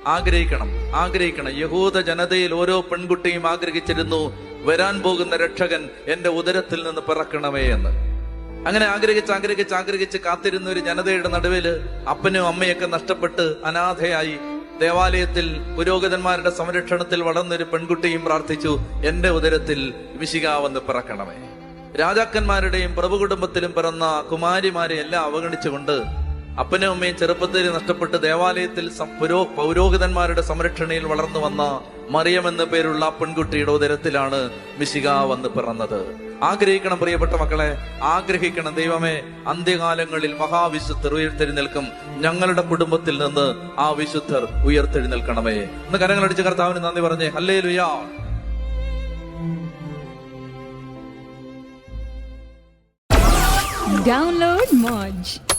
ആഗ്രഹിക്കണം. യഹൂദ ജനതയിൽ ഓരോ പെൺകുട്ടിയും ആഗ്രഹിച്ചിരുന്നു, വരാൻ പോകുന്ന രക്ഷകൻ എന്റെ ഉദരത്തിൽ നിന്ന് പിറക്കണമേ എന്ന്. അങ്ങനെ ആഗ്രഹിച്ച് കാത്തിരുന്ന ഒരു ജനതയുടെ നടുവില് അപ്പനും അമ്മയൊക്കെ നഷ്ടപ്പെട്ട് അനാഥയായി ദേവാലയത്തിൽ പുരോഹിതന്മാരുടെ സംരക്ഷണത്തിൽ വളർന്നൊരു പെൺകുട്ടിയും പ്രാർത്ഥിച്ചു, എന്റെ ഉദരത്തിൽ മിശിഹാ വന്ന് പിറക്കണമേ. രാജാക്കന്മാരുടെയും പ്രഭുകുടുംബത്തിലും പിറന്ന കുമാരിമാരെ എല്ലാം അവഗണിച്ചുകൊണ്ട് അപ്പനും അമ്മയും ചെറുപ്പത്തിൽ നഷ്ടപ്പെട്ട് ദേവാലയത്തിൽ പൗരോഹിതന്മാരുടെ സംരക്ഷണയിൽ വളർന്നു വന്ന മറിയം എന്ന പേരുള്ള പെൺകുട്ടിയുടെ ഉദരത്തിലാണ് മിശിഹാ വന്ന് പിറന്നത്. ആഗ്രഹിക്കണം പ്രിയപ്പെട്ട മക്കളെ, ആഗ്രഹിക്കണം. ദൈവമേ, അന്ത്യകാലങ്ങളിൽ മഹാവിശുദ്ധർ ഉയർത്തെഴുന്നേൽക്കും. ഞങ്ങളുടെ കുടുംബത്തിൽ നിന്ന് ആ വിശുദ്ധർ ഉയർത്തെഴുന്നേൽക്കണമേ. ഇന്ന് കരങ്ങളടിച്ച് കർത്താവിന് നന്ദി പറഞ്ഞേ. ഹല്ലേലൂയ. Download Moj.